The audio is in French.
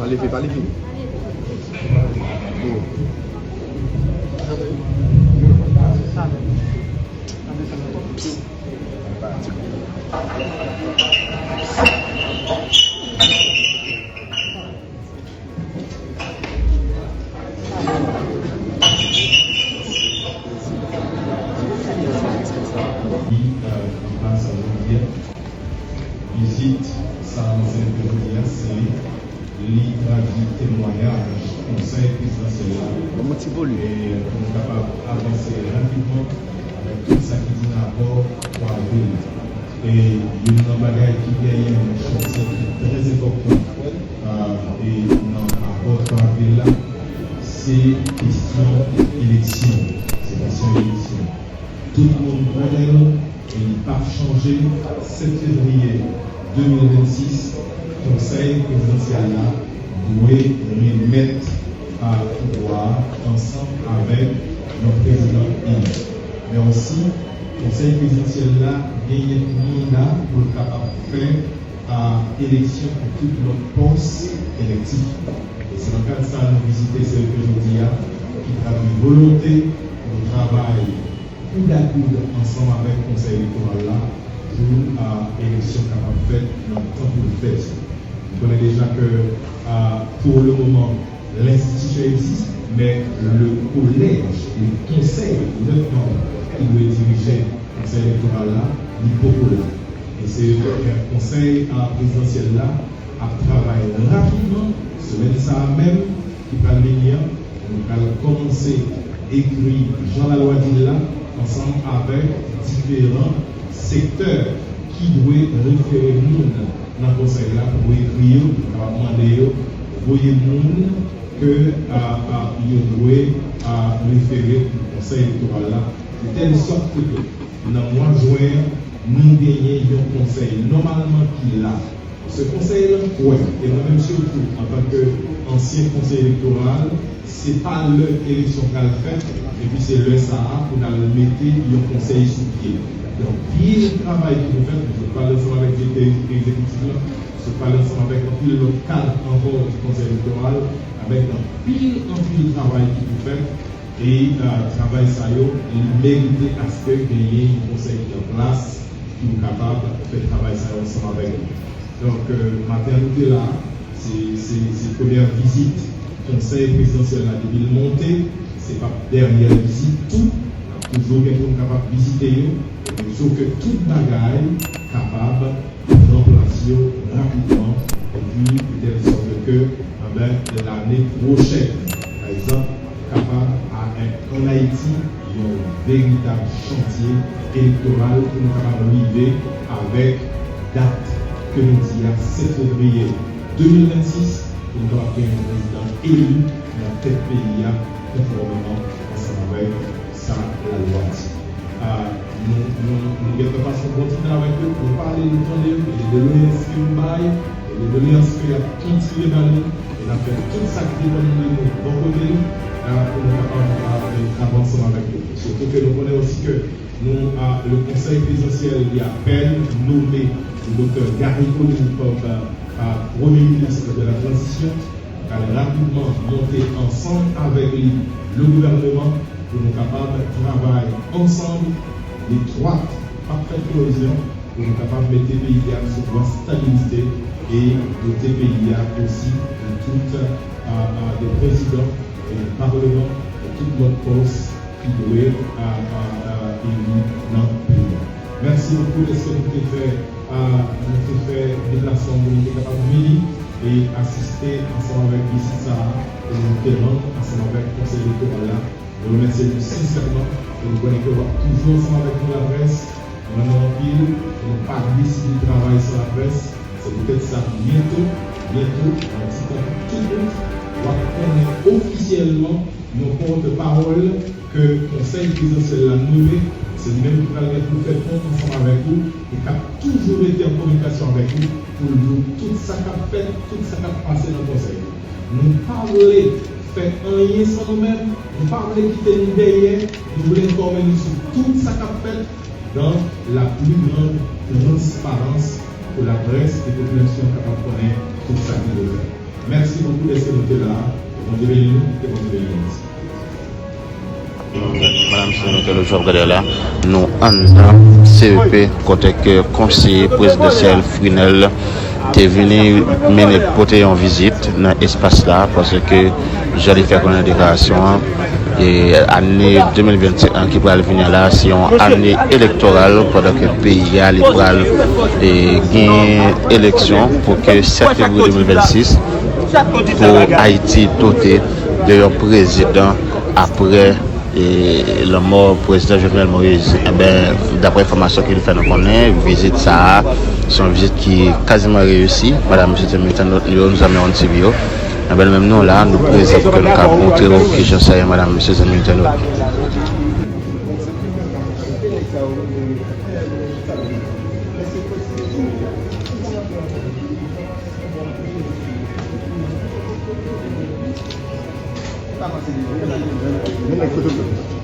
Allez, fais pas les filles. Visite, ça c'est le témoignage conseil présidentiel et pour être capable d'avancer rapidement avec tout ça qui dit rapport pour la ville. Et il y a un bagage qui gagne une chantier très important et dans le rapport pour la ville là, c'est question élection. C'est question élection. Tout le monde connaît et il pas changé 7 février 2026, conseil présidentiel là doit remettre à pouvoir ensemble avec notre président élu. Mais aussi, le conseil présidentiel là gagne là pour être capable de faire élection pour tout notre poste électif. Et c'est dans le cadre de ça nous visiter ce aujourd'hui qui traduit volonté pour travailler coude à coude ensemble avec le conseil électoral là pour l'élection capable de faire dans le temps pour le faire. Vous connaissez déjà que pour le moment, l'institution existe, mais le collège, le conseil, le membres qui doit diriger le conseil électoral là, il est populaire. Et c'est le conseil présidentiel là à travailler rapidement, semaine ça même, qui va venir, on va commencer à écrire Jean Laloy dit là, ensemble avec différents secteurs qui doivent référer nous dans le conseil là pour écrire, pour demander, voyez monde que il doit référer le conseil électoral là, de telle sorte que dans le mois de juin, nous gagnons un conseil normalement qui est là. Ce conseil là, oui, et moi-même surtout en tant qu'ancien conseil électoral, ce n'est pas l'élection qu'elle fait, et puis c'est le SAA pour nous mettre un conseil sous pied. Donc, il y a un travail que nous faisons, je parle ensemble avec l'exécutif, je parle ensemble avec un pile de cadre encore du conseil électoral, avec un pile de travail qui nous fait, et travail ça, il mérite à ce que gagner un conseil en place qui est capable de faire travail ça ensemble avec nous. Donc, maternité là, c'est la première visite du conseil présidentiel à la ville montée, c'est pas dernière visite, tout. Toujours quelqu'un capable de visiter, et sauf que toute bagaille capable de remplacer rapidement, et puis de telle sorte que l'année prochaine, par exemple, capable en Haïti, il y a un véritable chantier électoral pour nous capables d'arriver avec date que nous disons 7 février 2026, pour nous avoir un président élu dans la tête pays conformément ensemble avec ça la loi. Nous devons pas continuer avec eux pour parler de nous, et de l'ONS qui nous baille, et de l'ONS qui a continué dans nous, et de faire tout ça qui est dans nous, pour nous avancer avec eux. Surtout que nous connaissons aussi que nous, le conseil présidentiel il y a à peine nommé le docteur Gary Conille comme premier ministre de la transition, allait rapidement monter ensemble avec le gouvernement pour nous capables de travailler ensemble, l'étroite, parfaite cohésion, pour nous capables de mettre les pays sur la stabilité et doter les pays aussi de toutes les présidents et le Parlement et toute notre poste qui doit être élu dans le pays. Merci beaucoup de ce que vous avez fait déplacement pour nous capables de venir et assister ensemble avec ici ça et nous tenons ensemble avec le conseil électoral là. Je vous remercie sincèrement et nous connaissons que toujours ensemble avec nous la presse. Nous avons en pile, nous pas décidé de travailler sur la presse. C'est peut-être ça bientôt, un petit temps tout le monde. On va connaître officiellement nos porte-parole que le conseil présidentiel a nommé. C'est lui-même qui va faire compte ensemble avec vous et qui a toujours été en communication avec vous pour nous tout ça qui a fait, tout ça qui a passé dans le conseil. Nous parler fait rien sans nous-mêmes, nous parler quitter nous derrière, nous voulons informer nous sur tout ça qui a fait dans la plus grande transparence pour la presse et la population capable de connaître tout ça qui est fait. Merci beaucoup d'être là. Bon Dieu béni nous et bon Dieu béni nous. Madame Sénateur, le jour de là, nous en CEP, côté que conseiller présidentiel Frinel est venu mener porter en visite dans l'espace là parce que j'allais faire une déclaration et l'année 2021 qui va venir là, c'est une année électorale pendant que le pays a gagné élection pour que 7 février 2026 pour Haïti doté de leur président après la mort du président Jovenel Moïse. D'après l'information qu'il fait, nous connaissons, visite ça, c'est une visite qui est quasiment réussie. Madame M. nous avons un petit vidéo. Même nous là, nous présentons que nous avons montré que je sais, Madame M. Zemilton. Não,